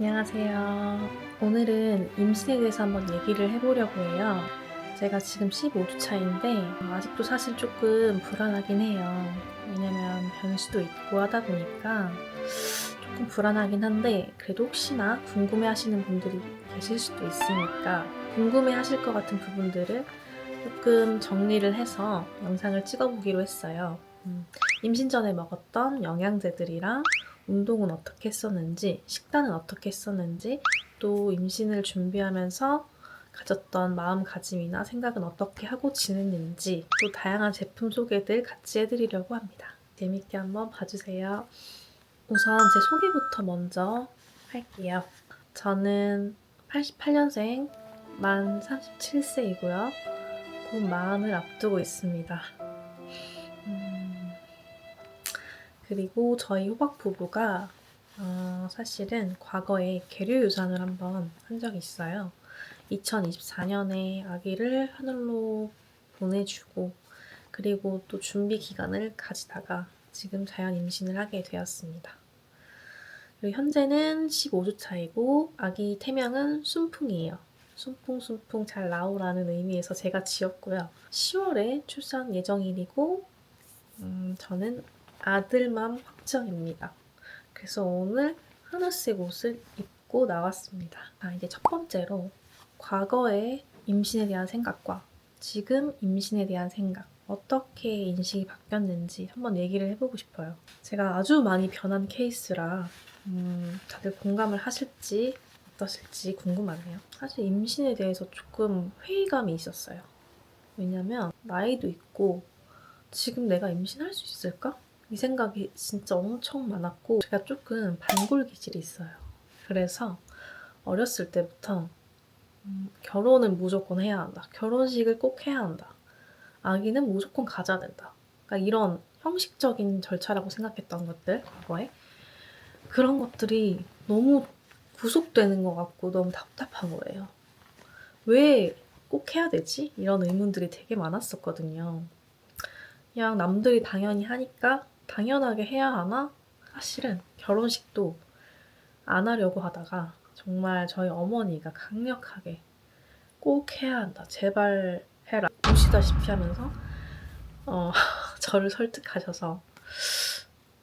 안녕하세요. 오늘은 임신에 대해서 한번 얘기를 해보려고 해요. 제가 지금 15주 차인데 아직도 사실 조금 불안하긴 해요. 왜냐면 변수도 있고 하다 보니까 조금 불안하긴 한데 그래도 혹시나 궁금해하시는 분들이 계실 수도 있으니까 궁금해하실 것 같은 부분들을 조금 정리를 해서 영상을 찍어보기로 했어요. 임신 전에 먹었던 영양제들이랑 운동은 어떻게 했었는지, 식단은 어떻게 했었는지, 또 임신을 준비하면서 가졌던 마음가짐이나 생각은 어떻게 하고 지냈는지, 또 다양한 제품 소개들 같이 해드리려고 합니다. 재밌게 한번 봐주세요. 우선 제 소개부터 먼저 할게요. 저는 88년생, 만 37세이고요. 곧 마흔을 앞두고 있습니다. 그리고 저희 호박 부부가 사실은 과거에 계류 유산을 한번 한 적이 있어요. 2024년에 아기를 하늘로 보내주고 그리고 또 준비 기간을 가지다가 지금 자연 임신을 하게 되었습니다. 그리고 현재는 15주 차이고 아기 태명은 순풍이에요. 순풍 잘 나오라는 의미에서 제가 지었고요. 10월에 출산 예정일이고 저는 아들맘 확정입니다. 그래서 오늘 하늘색 옷을 입고 나왔습니다. 이제 첫 번째로 과거의 임신에 대한 생각과 지금 임신에 대한 생각 어떻게 인식이 바뀌었는지 한번 얘기를 해보고 싶어요. 제가 아주 많이 변한 케이스라 다들 공감을 하실지 어떠실지 궁금하네요. 사실 임신에 대해서 조금 회의감이 있었어요. 왜냐면 나이도 있고 지금 내가 임신할 수 있을까? 이 생각이 진짜 엄청 많았고 제가 조금 반골 기질이 있어요. 그래서 어렸을 때부터 결혼은 무조건 해야 한다. 결혼식을 꼭 해야 한다. 아기는 무조건 가져야 된다. 그러니까 이런 형식적인 절차라고 생각했던 것들, 과거에. 그런 것들이 너무 구속되는 것 같고 너무 답답한 거예요. 왜 꼭 해야 되지? 이런 의문들이 되게 많았었거든요. 그냥 남들이 당연히 하니까 당연하게 해야 하나? 사실은 결혼식도 안 하려고 하다가 정말 저희 어머니가 강력하게 꼭 해야 한다. 제발 해라. 보시다시피 하면서 저를 설득하셔서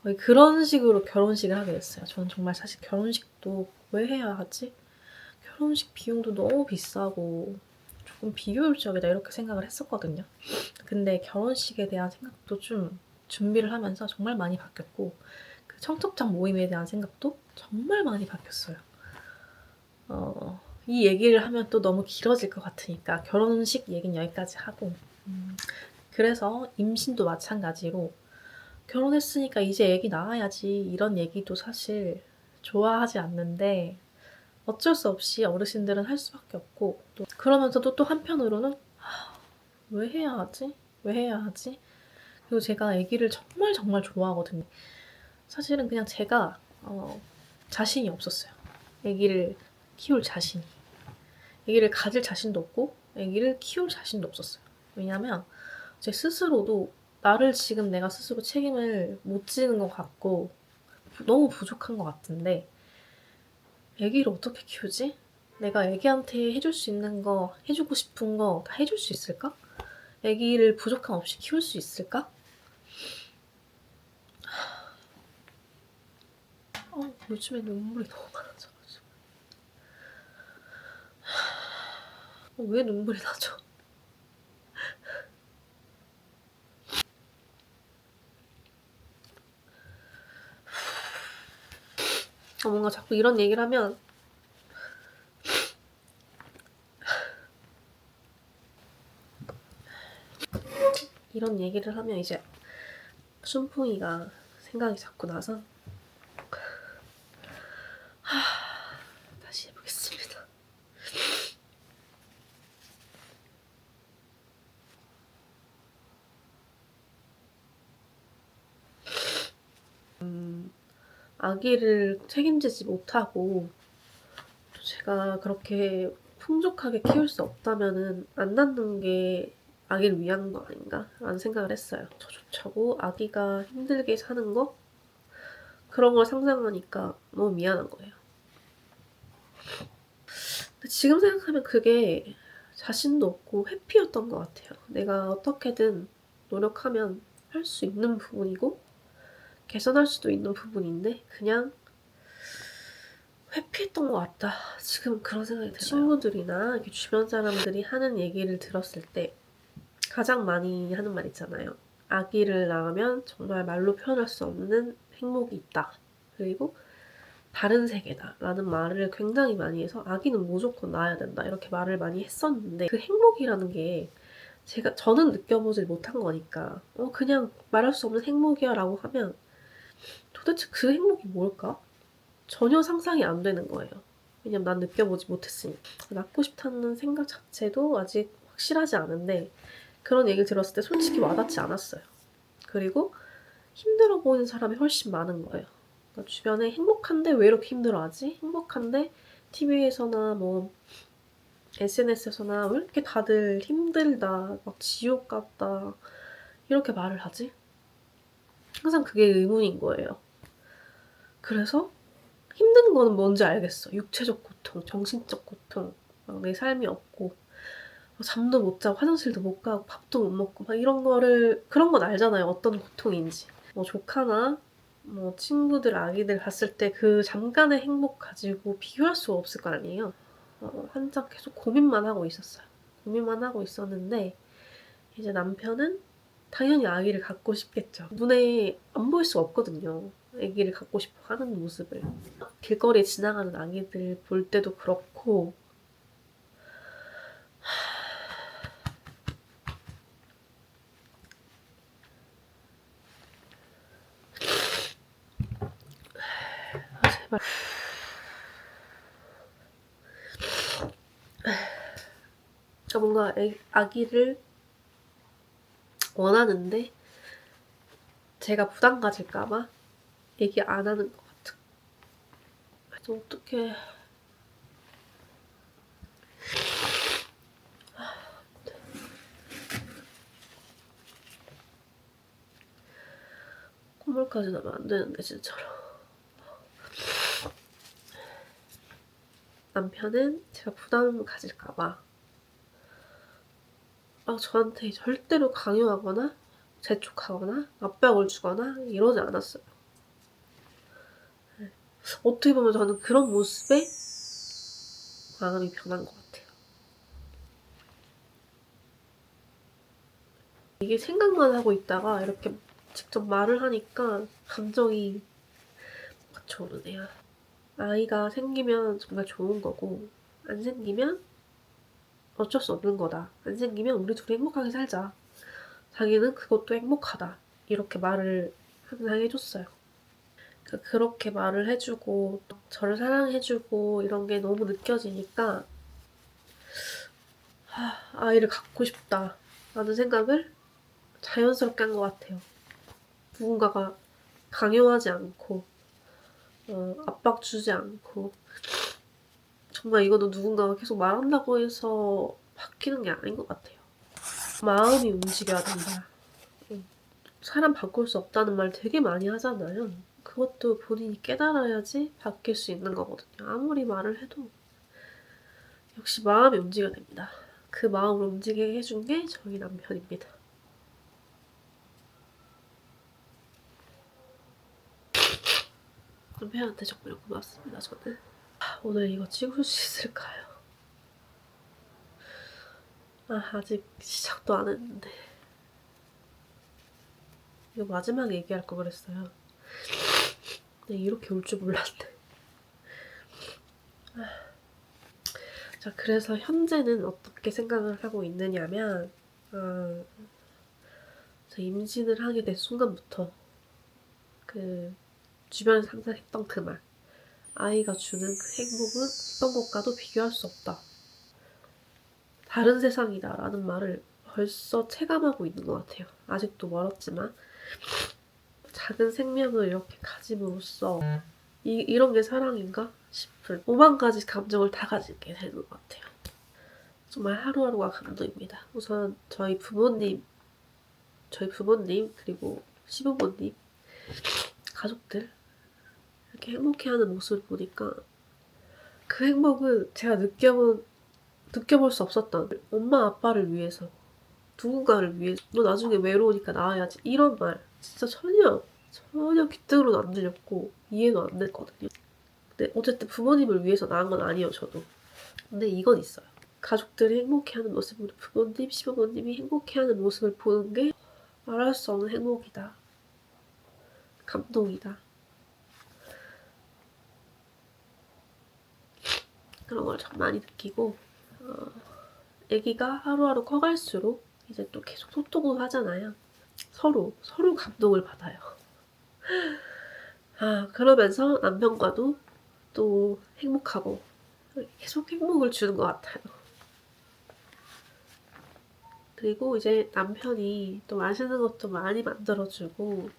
거의 그런 식으로 결혼식을 하게 됐어요. 저는 정말 사실 결혼식도 왜 해야 하지? 결혼식 비용도 너무 비싸고 조금 비효율적이다 이렇게 생각을 했었거든요. 근데 결혼식에 대한 생각도 좀 준비를 하면서 정말 많이 바뀌었고 그 청첩장 모임에 대한 생각도 정말 많이 바뀌었어요. 이 얘기를 하면 또 너무 길어질 것 같으니까 결혼식 얘기는 여기까지 하고 그래서 임신도 마찬가지로 결혼했으니까 이제 애기 낳아야지 이런 얘기도 사실 좋아하지 않는데 어쩔 수 없이 어르신들은 할 수밖에 없고 또 그러면서도 또 한편으로는 왜 해야 하지? 왜 해야 하지? 그리고 제가 아기를 정말 정말 좋아하거든요. 사실은 그냥 제가 자신이 없었어요. 아기를 키울 자신이. 아기를 가질 자신도 없고 아기를 키울 자신도 없었어요. 왜냐면 제 스스로도 나를 지금 내가 스스로 책임을 못 지는 것 같고 너무 부족한 것 같은데 아기를 어떻게 키우지? 내가 아기한테 해줄 수 있는 거, 해주고 싶은 거 다 해줄 수 있을까? 아기를 부족함 없이 키울 수 있을까? 요즘에 눈물이 너무 많아져가지고. 왜 눈물이 나죠? 뭔가 자꾸 이런 얘기를 하면 이제 순풍이가 생각이 자꾸 나서 다시 해보겠습니다. 아기를 책임지지 못하고 또 제가 그렇게 풍족하게 키울 수 없다면은 안 낳는 게 아기를 위한 거 아닌가? 라는 생각을 했어요. 저조차고 아기가 힘들게 사는 거? 그런 걸 상상하니까 너무 미안한 거예요. 근데 지금 생각하면 그게 자신도 없고 회피였던 것 같아요. 내가 어떻게든 노력하면 할 수 있는 부분이고 개선할 수도 있는 부분인데 그냥 회피했던 것 같다. 지금 그런 생각이 들어요. 친구들이나 이렇게 주변 사람들이 하는 얘기를 들었을 때 가장 많이 하는 말 있잖아요. 아기를 낳으면 정말 말로 표현할 수 없는 행복이 있다. 그리고 다른 세계다 라는 말을 굉장히 많이 해서 아기는 무조건 낳아야 된다 이렇게 말을 많이 했었는데 그 행복이라는 게 저는 느껴보질 못한 거니까 그냥 말할 수 없는 행복이야 라고 하면 도대체 그 행복이 뭘까? 전혀 상상이 안 되는 거예요. 왜냐면 난 느껴보지 못했으니까. 낳고 싶다는 생각 자체도 아직 확실하지 않은데 그런 얘기를 들었을 때 솔직히 와닿지 않았어요. 그리고 힘들어 보이는 사람이 훨씬 많은 거예요. 그러니까 주변에 행복한데 왜 이렇게 힘들어하지? 행복한데 TV에서나 뭐 SNS에서나 왜 이렇게 다들 힘들다, 막 지옥 같다 이렇게 말을 하지? 항상 그게 의문인 거예요. 그래서 힘든 거는 뭔지 알겠어. 육체적 고통, 정신적 고통, 막 내 삶이 없고 잠도 못 자고 화장실도 못 가고 밥도 못 먹고 막 이런 거를 그런 건 알잖아요. 어떤 고통인지. 뭐 조카나 뭐 친구들 아기들 봤을 때 그 잠깐의 행복 가지고 비교할 수 없을 거 아니에요. 한참 계속 고민만 하고 있었어요. 고민만 하고 있었는데 이제 남편은 당연히 아기를 갖고 싶겠죠. 눈에 안 보일 수가 없거든요. 아기를 갖고 싶어 하는 모습을. 길거리에 지나가는 아기들 볼 때도 그렇고 제발 그러니까 뭔가 아기를 원하는데 제가 부담 가질까봐 얘기 안 하는 것 같아. 그래서 어떻게 콧물까지 나면 안 되는데 진짜로. 남편은 제가 부담 가질까봐 저한테 절대로 강요하거나 재촉하거나 압박을 주거나 이러지 않았어요. 어떻게 보면 저는 그런 모습에 마음이 변한 것 같아요. 이게 생각만 하고 있다가 이렇게 직접 말을 하니까 감정이 같이 오르네요. 아이가 생기면 정말 좋은 거고 안 생기면 어쩔 수 없는 거다. 안 생기면 우리 둘이 행복하게 살자. 자기는 그것도 행복하다. 이렇게 말을 항상 해줬어요. 그렇게 말을 해주고 저를 사랑해주고 이런 게 너무 느껴지니까 아이를 갖고 싶다 라는 생각을 자연스럽게 한 것 같아요. 누군가가 강요하지 않고 압박 주지 않고 정말 이거는 누군가가 계속 말한다고 해서 바뀌는 게 아닌 것 같아요. 마음이 움직여야 된다. 사람 바꿀 수 없다는 말 되게 많이 하잖아요. 그것도 본인이 깨달아야지 바뀔 수 있는 거거든요. 아무리 말을 해도 역시 마음이 움직여야 됩니다. 그 마음을 움직이게 해준 게 저희 남편입니다. 남편한테 정말 고맙습니다. 저는 오늘 이거 찍을 수 있을까요? 아직 시작도 안 했는데 이거 마지막에 얘기할 거 그랬어요. 근데 이렇게 올 줄 몰랐네. 자, 그래서 현재는 어떻게 생각을 하고 있느냐면 저 임신을 하게 된 순간부터 그 주변에서 항상 했던 그 말, 아이가 주는 그 행복은 어떤 것과도 비교할 수 없다. 다른 세상이다 라는 말을 벌써 체감하고 있는 것 같아요. 아직도 멀었지만 작은 생명을 이렇게 가짐으로써 이런 게 사랑인가 싶은 오만 가지 감정을 다 가지게 되는 것 같아요. 정말 하루하루가 감동입니다. 우선 저희 부모님 그리고 시부모님 가족들 이렇게 행복해하는 모습을 보니까 그 행복은 제가 느껴볼 수 없었던 엄마 아빠를 위해서 누군가를 위해서 너 나중에 외로우니까 나와야지 이런 말 진짜 전혀 귀등으로도 안 들렸고 이해도 안 됐거든요. 근데 어쨌든 부모님을 위해서 나은 건 아니에요 저도. 근데 이건 있어요. 가족들이 행복해하는 모습, 우리 부모님, 시부모님이 행복해하는 모습을 보는 게 말할 수 없는 행복이다. 감동이다. 그런 걸 참 많이 느끼고 아기가 하루하루 커갈수록 이제 또 계속 소통을 하잖아요. 서로 감동을 받아요. 그러면서 남편과도 또 행복하고 계속 행복을 주는 것 같아요. 그리고 이제 남편이 또 맛있는 것도 많이 만들어주고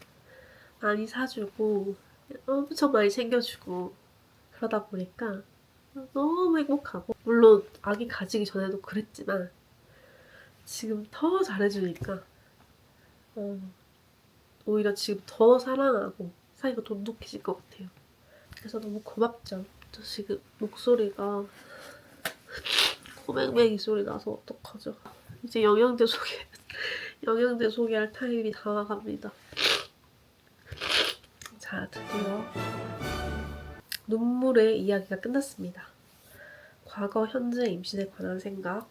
많이 사주고 엄청 많이 챙겨주고 그러다 보니까 너무 행복하고 물론 아기 가지기 전에도 그랬지만 지금 더 잘해주니까 오히려 지금 더 사랑하고 사이가 돈독해질 것 같아요. 그래서 너무 고맙죠. 저 지금 목소리가 코맹맹이 소리 나서 어떡하죠. 이제 영양제 소개할 타임이 다가갑니다. 자, 드디어 눈물의 이야기가 끝났습니다. 과거, 현재, 임신에 관한 생각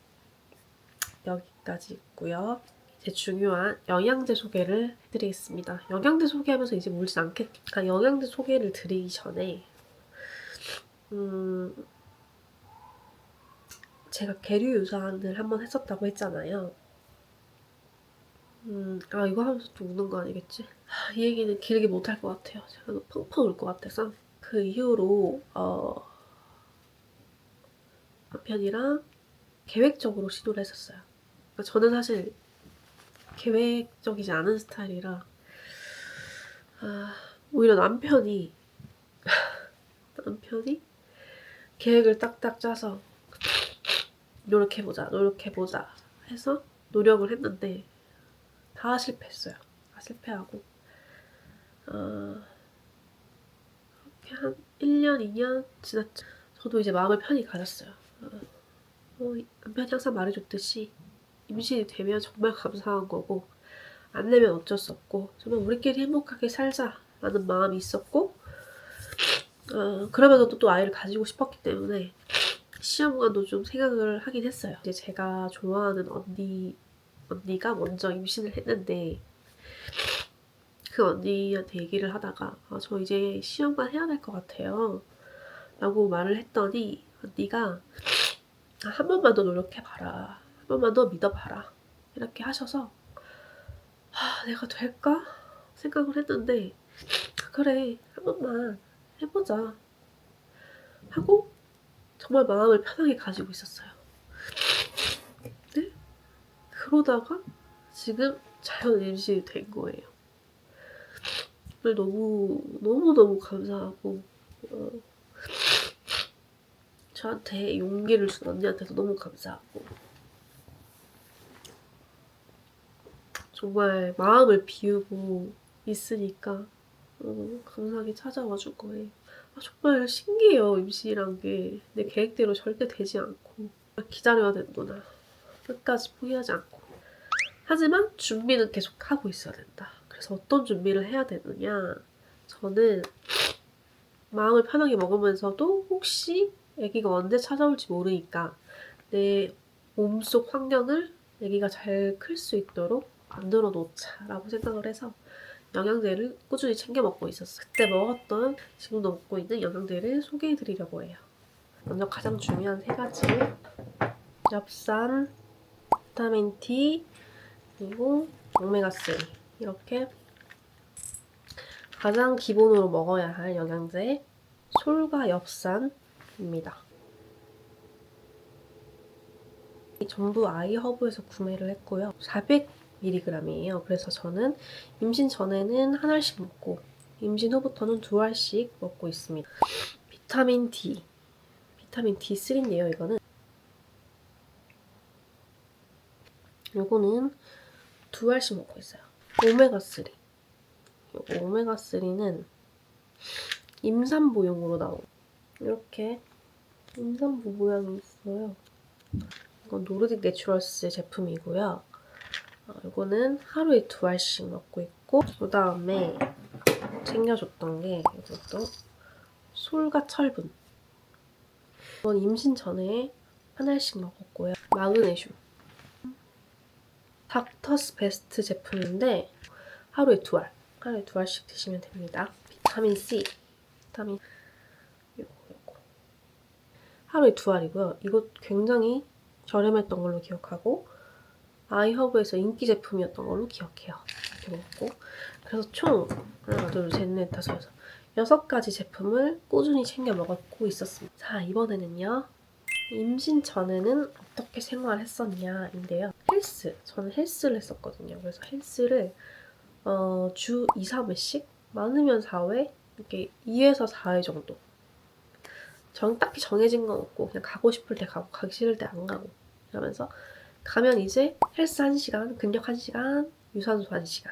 여기까지 있고요. 이제 중요한 영양제 소개를 해드리겠습니다. 영양제 소개하면서 이제 물진 않겠다. 영양제 소개를 드리기 전에 제가 계류 유산을 한번 했었다고 했잖아요. 이거 하면서 또 우는 거 아니겠지? 이 얘기는 길게 못할 것 같아요. 제가 너무 펑펑 울 것 같아서. 그 이후로 남편이랑 계획적으로 시도를 했었어요. 그러니까 저는 사실 계획적이지 않은 스타일이라 오히려 남편이 계획을 딱딱 짜서 노력해보자 해서 노력을 했는데 다 실패했어요. 다 실패하고 그렇게 한 1년, 2년 지났죠. 저도 이제 마음을 편히 가졌어요. 남편이 항상 말해줬듯이 임신이 되면 정말 감사한 거고 안 되면 어쩔 수 없고 정말 우리끼리 행복하게 살자라는 마음이 있었고 그러면서도 또 아이를 가지고 싶었기 때문에 시험관도 좀 생각을 하긴 했어요. 이제 제가 좋아하는 언니가 먼저 임신을 했는데 그 언니한테 얘기를 하다가 저 이제 시험관 해야 될 것 같아요 라고 말을 했더니 언니가 한 번만 더 노력해봐라, 한 번만 더 믿어봐라 이렇게 하셔서 내가 될까 생각을 했는데 그래 한 번만 해보자 하고 정말 마음을 편하게 가지고 있었어요. 네? 그러다가 지금 자연 임신이 된 거예요. 너무 감사하고 저한테 용기를 준 언니한테도 너무 감사하고 정말 마음을 비우고 있으니까 감사하게 찾아와 줄 거예요. 정말 신기해요. 임신이란 게 내 계획대로 절대 되지 않고 기다려야 되는구나. 끝까지 포기하지 않고. 하지만 준비는 계속 하고 있어야 된다. 그래서 어떤 준비를 해야 되느냐. 저는 마음을 편하게 먹으면서도 혹시 아기가 언제 찾아올지 모르니까 내 몸속 환경을 아기가 잘 클 수 있도록 만들어 놓자라고 생각을 해서 영양제를 꾸준히 챙겨 먹고 있었어요. 그때 먹었던, 지금도 먹고 있는 영양제를 소개해 드리려고 해요. 먼저 가장 중요한 3가지. 엽산, 비타민 D, 그리고 오메가3. 이렇게 가장 기본으로 먹어야 할 영양제 솔과 엽산입니다. 전부 아이허브에서 구매를 했고요. 400mg이에요. 그래서 저는 임신 전에는 한 알씩 먹고 임신 후부터는 2알씩 먹고 있습니다. 비타민 D3인데요. 요거는 2알씩 먹고 있어요. 오메가3. 요거 오메가3는 임산부용으로 나온 이렇게 임산부 모양이 있어요. 이건 노르딕 내추럴스 제품이고요. 이거는 하루에 2알씩 먹고 있고, 그 다음에 챙겨줬던 게 이것도 솔과 철분. 이건 임신 전에 1알씩 먹었고요. 마그네슘. 닥터스 베스트 제품인데 하루에 2알. 하루에 2알씩 드시면 됩니다. 비타민 C. 비타민 요거. 하루에 2알이고요. 이거 굉장히 저렴했던 걸로 기억하고 아이허브에서 인기 제품이었던 걸로 기억해요. 이렇게 먹고 그래서 총 하나, 둘, 셋, 넷, 다섯, 여섯 6가지 제품을 꾸준히 챙겨 먹고 있었습니다. 자, 이번에는요. 임신 전에는 어떻게 생활했었냐인데요. 저는 헬스를 했었거든요. 그래서 헬스를 주 2, 3회씩 많으면 4회 이렇게 2에서 4회 정도. 딱히 정해진 건 없고 그냥 가고 싶을 때 가고 가기 싫을 때 안 가고 이러면서 가면 이제 헬스 1시간, 근력 1시간, 유산소 1시간.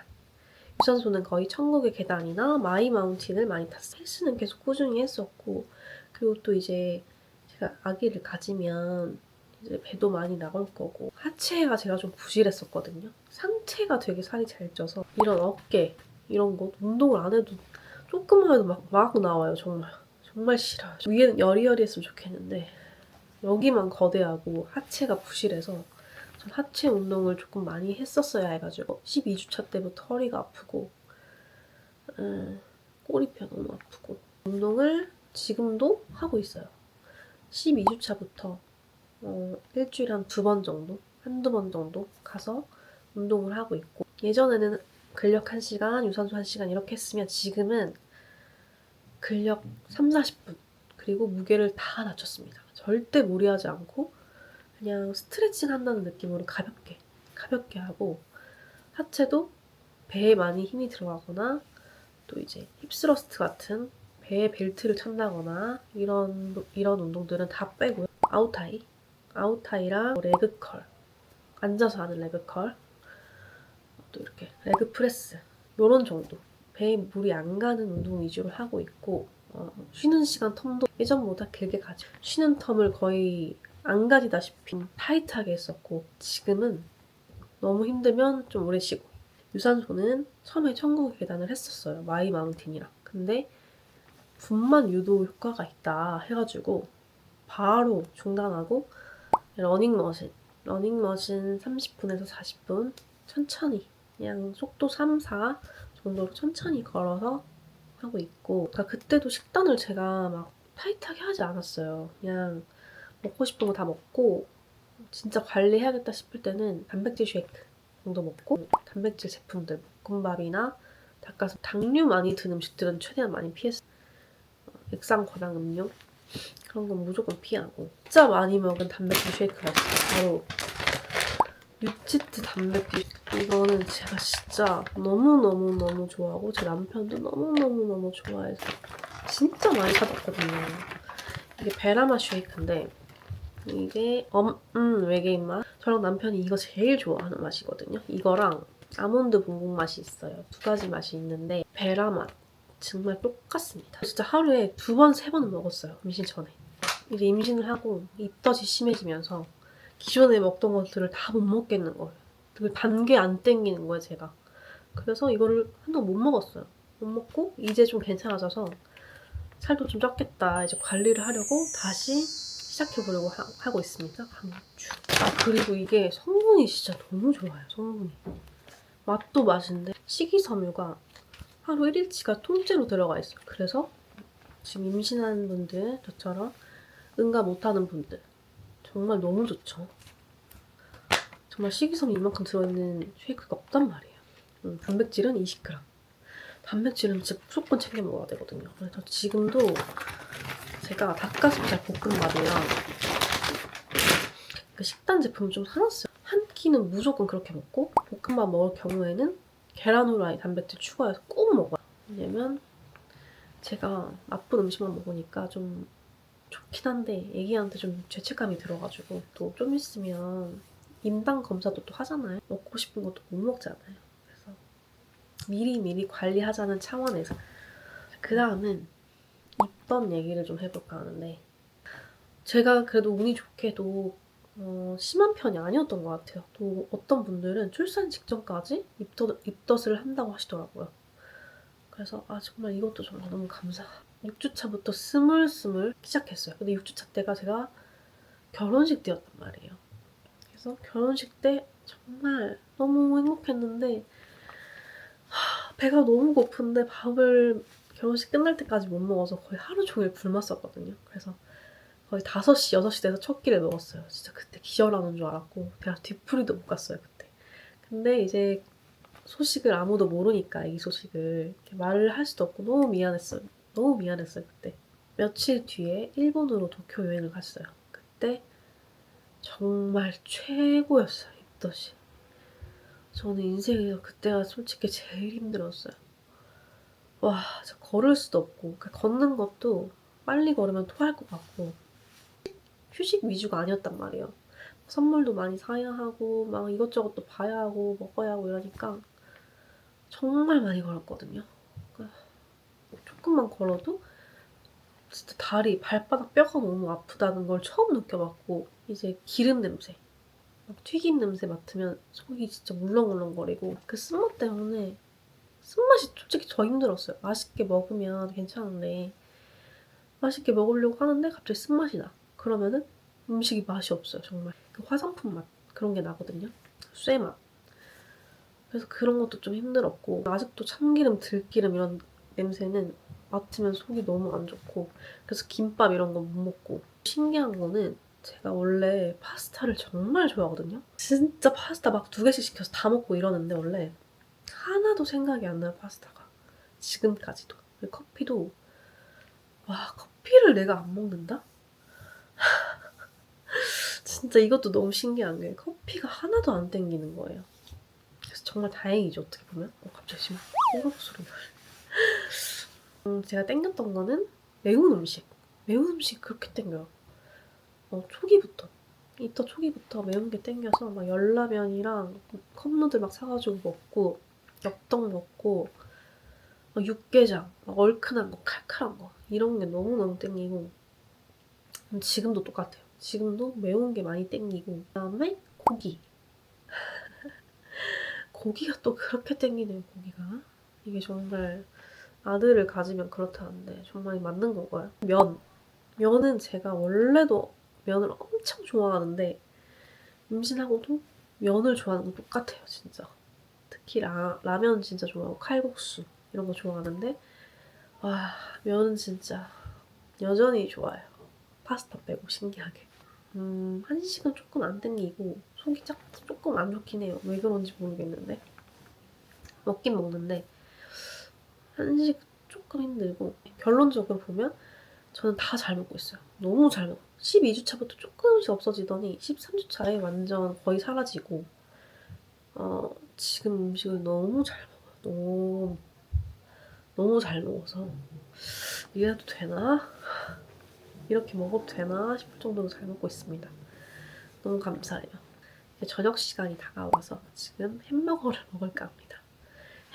유산소는 거의 천국의 계단이나 마이 마운틴을 많이 탔어요. 헬스는 계속 꾸준히 했었고 그리고 또 이제 제가 아기를 가지면 이제 배도 많이 나올 거고 하체가 제가 좀 부실했었거든요. 상체가 되게 살이 잘 쪄서 이런 어깨 이런 거 운동을 안 해도 조금만 해도 막 나와요. 정말 싫어요. 위에는 여리여리했으면 좋겠는데 여기만 거대하고 하체가 부실해서 전 하체 운동을 조금 많이 했었어야 해가지고 12주차 때부터 허리가 아프고 꼬리뼈 너무 아프고 운동을 지금도 하고 있어요. 12주차부터 일주일에 한 2번 정도? 한두 번 정도 가서 운동을 하고 있고 예전에는 근력 1시간, 유산소 1시간 이렇게 했으면 지금은 근력 3, 40분 그리고 무게를 다 낮췄습니다. 절대 무리하지 않고 그냥 스트레칭 한다는 느낌으로 가볍게 하고 하체도 배에 많이 힘이 들어가거나 또 이제 힙스러스트 같은 배에 벨트를 찬다거나 이런 운동들은 다 빼고요. 아웃타이랑 레그컬 앉아서 하는 레그컬 또 이렇게 레그 프레스 요런 정도 배에 물이 안 가는 운동 위주로 하고 있고 쉬는 시간 텀도 예전보다 길게 가죠. 쉬는 텀을 거의 안 가지다시피 타이트하게 했었고 지금은 너무 힘들면 좀 오래 쉬고 유산소는 처음에 천국의 계단을 했었어요. 마이 마운틴이랑. 근데 분만 유도 효과가 있다 해가지고 바로 중단하고 러닝머신 30분에서 40분 천천히 그냥 속도 3, 4 정도로 천천히 걸어서 하고 있고 그러니까 그때도 식단을 제가 막 타이트하게 하지 않았어요. 그냥 먹고 싶은 거 다 먹고 진짜 관리해야겠다 싶을 때는 단백질 쉐이크 정도 먹고 단백질 제품들 볶음밥이나 닭가슴 당류 많이 든 음식들은 최대한 많이 피했어요. 액상 권한 음료 그런 건 무조건 피하고 진짜 많이 먹은 단백질 쉐이크가 있어요. 바로 유치트 단백질 이거는 제가 진짜 너무너무 좋아하고 제 남편도 너무너무 좋아해서 진짜 많이 사줬거든요. 이게 베라마 쉐이크인데 이게 외계인 맛 저랑 남편이 이거 제일 좋아하는 맛이거든요. 이거랑 아몬드 봉봉 맛이 있어요. 2가지 맛이 있는데 베라 맛 정말 똑같습니다. 진짜 하루에 2번, 3번은 먹었어요. 임신 전에. 이제 임신을 하고 입덧이 심해지면서 기존에 먹던 것들을 다 못 먹겠는 거예요. 되게 단 게 안 땡기는 거예요, 제가. 그래서 이거를 한동안 못 먹었어요. 못 먹고 이제 좀 괜찮아져서 살도 좀 쪘겠다. 이제 관리를 하려고 다시 시작해보려고 하고 있습니다. 강추. 그리고 이게 성분이 진짜 너무 좋아요. 성분이. 맛도 맛인데 식이섬유가 하루 1일치가 통째로 들어가 있어요. 그래서 지금 임신하는 분들, 저처럼 응가 못하는 분들 정말 너무 좋죠. 정말 식이섬유 이만큼 들어있는 쉐이크가 없단 말이에요. 단백질은 20g. 단백질은 진짜 무조건 챙겨 먹어야 되거든요. 그래서 지금도 제가 닭가슴살 볶음밥이랑 그 식단 제품 좀 사놨어요. 한 끼는 무조건 그렇게 먹고 볶음밥 먹을 경우에는 계란 후라이 단백질 추가해서 꼭 먹어요. 왜냐면 제가 나쁜 음식만 먹으니까 좀 좋긴 한데 애기한테 좀 죄책감이 들어가지고 또 좀 있으면 임당 검사도 또 하잖아요. 먹고 싶은 것도 못 먹잖아요. 그래서 미리 관리하자는 차원에서 그 다음은 입덧 얘기를 좀 해볼까 하는데 제가 그래도 운이 좋게도 심한 편이 아니었던 것 같아요. 또 어떤 분들은 출산 직전까지 입덧을 한다고 하시더라고요. 그래서 정말 이것도 정말 너무 6주차부터 스물스물 시작했어요. 근데 6주차 때가 제가 결혼식 때였단 말이에요. 그래서 결혼식 때 정말 너무 행복했는데 배가 너무 고픈데 밥을 결혼식 끝날 때까지 못 먹어서 거의 하루 종일 굶었었거든요. 그래서 거의 5시, 6시 돼서 첫 끼를 먹었어요. 진짜 그때 기절하는 줄 알았고 대학 뒤풀이도 못 갔어요, 그때. 근데 이제 소식을 아무도 모르니까 이 소식을 이렇게 말을 할 수도 없고 너무 미안했어요. 너무 미안했어요, 그때. 며칠 뒤에 일본으로 도쿄 여행을 갔어요. 그때 정말 최고였어요, 입덧이. 저는 인생에서 그때가 솔직히 제일 힘들었어요. 와, 저 걸을 수도 없고 걷는 것도 빨리 걸으면 토할 것 같고 휴식 위주가 아니었단 말이에요. 선물도 많이 사야 하고 막 이것저것 또 봐야 하고 먹어야 하고 이러니까 정말 많이 걸었거든요. 조금만 걸어도 진짜 다리, 발바닥 뼈가 너무 아프다는 걸 처음 느껴봤고 이제 기름 냄새, 막 튀김 냄새 맡으면 속이 진짜 물렁물렁거리고 그 쓴맛 때문에 쓴맛이 솔직히 더 힘들었어요. 맛있게 먹으면 괜찮은데 맛있게 먹으려고 하는데 갑자기 쓴맛이 나. 그러면은 음식이 맛이 없어요, 정말. 그 화장품 맛 그런 게 나거든요. 쇠맛. 그래서 그런 것도 좀 힘들었고 아직도 참기름, 들기름 이런 냄새는 맡으면 속이 너무 안 좋고 그래서 김밥 이런 거 못 먹고 신기한 거는 제가 원래 파스타를 정말 좋아하거든요. 진짜 파스타 막 2개씩 시켜서 다 먹고 이러는데 원래 하나도 생각이 안 나요, 파스타가. 지금까지도. 커피도 와, 커피를 내가 안 먹는다? 진짜 이것도 너무 신기한 게 커피가 하나도 안 땡기는 거예요. 그래서 정말 다행이죠, 어떻게 보면. 갑자기 지금 호흡 소리가. 제가 땡겼던 거는 매운 음식. 매운 음식 그렇게 땡겨요. 초기부터. 입덧 초기부터 매운 게 땡겨서 막 열라면이랑 컵누들 막 사가지고 먹고 엽떡 먹고 육개장, 막 얼큰한 거, 칼칼한 거 이런 게 너무너무 땡기고 지금도 똑같아요. 지금도 매운 게 많이 땡기고 그다음에 고기. 고기가 또 그렇게 땡기네요, 고기가. 이게 정말 아들을 가지면 그렇다는데 정말 맞는 건가요? 면은 제가 원래도 면을 엄청 좋아하는데 임신하고도 면을 좋아하는 건 똑같아요, 진짜. 특히 라면 진짜 좋아하고 칼국수 이런 거 좋아하는데 와, 면은 진짜 여전히 좋아요. 파스타 빼고 신기하게. 한식은 조금 안 땡기고 속이 조금 안 좋긴 해요. 왜 그런지 모르겠는데 먹긴 먹는데 한식 조금 힘들고 결론적으로 보면 저는 다 잘 먹고 있어요. 너무 잘 먹어요. 12주차부터 조금씩 없어지더니 13주차에 완전 거의 사라지고 지금 음식을 너무 잘 먹어요. 너무 잘 먹어서 이래도 되나? 이렇게 먹어도 되나 싶을 정도로 잘 먹고 있습니다. 너무 감사해요. 저녁 시간이 다가와서 지금 햄버거를 먹을까 합니다.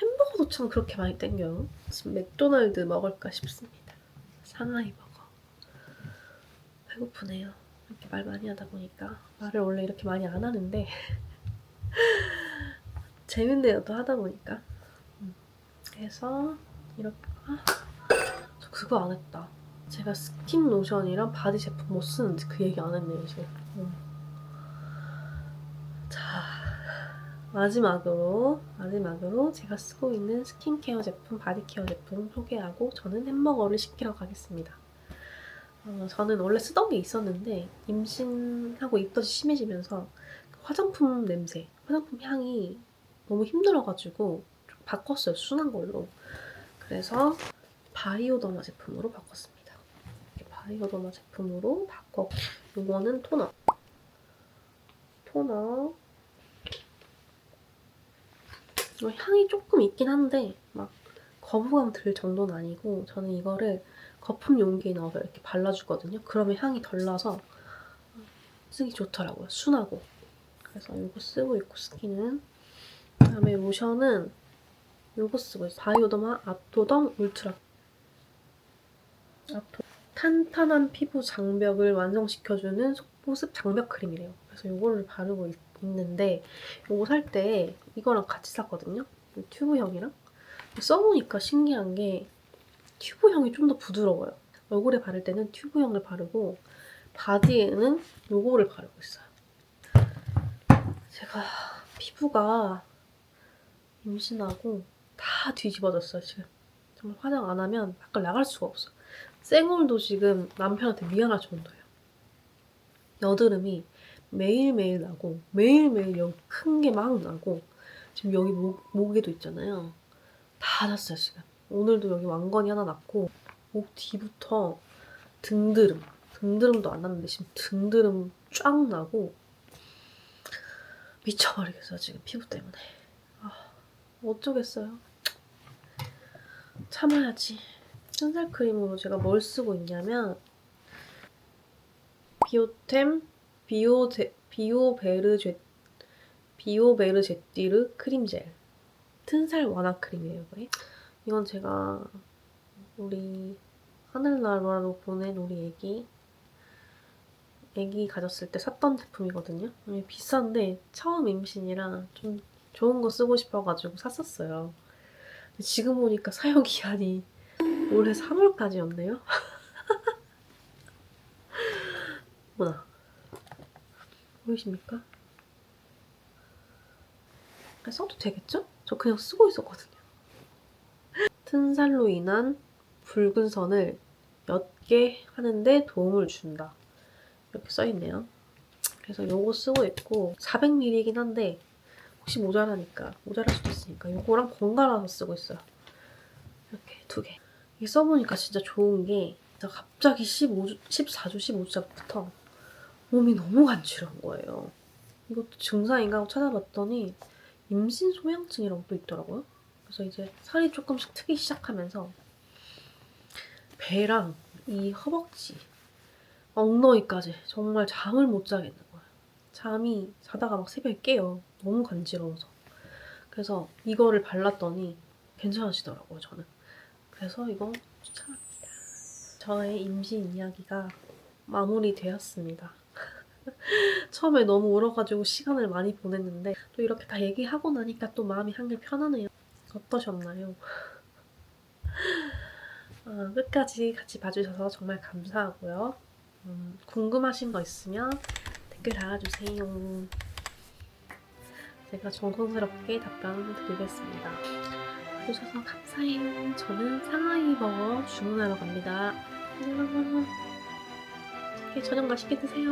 햄버거도 참 그렇게 많이 땡겨요. 지금 맥도날드 먹을까 싶습니다. 상하이 버거. 배고프네요. 이렇게 말 많이 하다 보니까. 말을 원래 이렇게 많이 안 하는데 재밌네요, 또 하다 보니까. 그래서 이렇게 저 그거 안 했다. 제가 스킨 로션이랑 바디 제품 뭐 쓰는지 그 얘기 안 했네요, 지금. 자, 마지막으로 제가 쓰고 있는 스킨케어 제품, 바디케어 제품 소개하고 저는 햄버거를 시키러 가겠습니다. 저는 원래 쓰던 게 있었는데 임신하고 입덧이 심해지면서 화장품 냄새, 화장품 향이 너무 힘들어가지고 좀 바꿨어요. 순한 걸로. 그래서 바이오더마 제품으로 바꿨습니다. 이렇게 바이오더마 제품으로 바꿨고 이거는 토너. 향이 조금 있긴 한데 막 거부감 들 정도는 아니고 저는 이거를 거품 용기에 넣어서 이렇게 발라주거든요. 그러면 향이 덜 나서 쓰기 좋더라고요. 순하고. 그래서 이거 쓰고 있고 스킨은. 그다음에 로션은 이거 쓰고 있어요. 바이오더마 아토덤 울트라. 탄탄한 피부 장벽을 완성시켜주는 속보습 장벽 크림이래요. 그래서 이거를 바르고 있는데 이거 살 때 이거랑 같이 샀거든요. 튜브형이랑. 써보니까 신기한 게 튜브형이 좀 더 부드러워요. 얼굴에 바를 때는 튜브형을 바르고 바디에는 요거를 바르고 있어요. 제가 피부가 임신하고 다 뒤집어졌어요, 지금. 정말 화장 안 하면 밖을 나갈 수가 없어요. 쌩얼도 지금 남편한테 미안할 정도예요. 여드름이 매일매일 나고 매일매일 여기 큰 게 막 나고 지금 여기 목에도 있잖아요. 다 났어요, 지금. 오늘도 여기 왕건이 하나 났고 목 뒤부터 등드름도 안 났는데 지금 등드름 쫙 나고 미쳐버리겠어요, 지금 피부 때문에. 어쩌겠어요. 참아야지. 튼살 크림으로 제가 뭘 쓰고 있냐면 비오템 비오베르제띠르 크림젤 튼살 완화 크림이에요. 이건 제가 우리 하늘나라로 보낸 우리 애기 가졌을 때 샀던 제품이거든요. 비싼데 처음 임신이라 좀 좋은 거 쓰고 싶어가지고 샀었어요. 근데 지금 보니까 사용기한이 올해 3월까지였네요. 뭐나 보이십니까? 써도 되겠죠? 저 그냥 쓰고 있었거든요. 튼살로 인한 붉은 선을 옅게 하는데 도움을 준다. 이렇게 써있네요. 그래서 요거 쓰고 있고 400ml이긴 한데 혹시 모자랄 수도 있으니까 요거랑 번갈아서 쓰고 있어요. 이렇게 2개. 이게 써보니까 진짜 좋은 게 갑자기 14주, 15주부터 몸이 너무 간지러운 거예요. 이것도 증상인가 하고 찾아봤더니 임신 소양증이라고 또 있더라고요. 그래서 이제 살이 조금씩 트기 시작하면서 배랑 이 허벅지, 엉덩이까지 정말 잠을 못 자겠는 거예요. 자다가 막 새벽에 깨요. 너무 간지러워서. 그래서 이거를 발랐더니 괜찮아지더라고요, 저는. 그래서 이거 추천합니다. 저의 임신 이야기가 마무리되었습니다. 처음에 너무 울어가지고 시간을 많이 보냈는데 또 이렇게 다 얘기하고 나니까 또 마음이 한결 편하네요. 어떠셨나요? 끝까지 같이 봐주셔서 정말 감사하고요. 궁금하신 거 있으면 댓글 달아주세요. 제가 정성스럽게 답변 드리겠습니다. 봐주셔서 감사해요. 저는 상하이 버거 주문하러 갑니다. 안녕. 저녁 맛있게 드세요.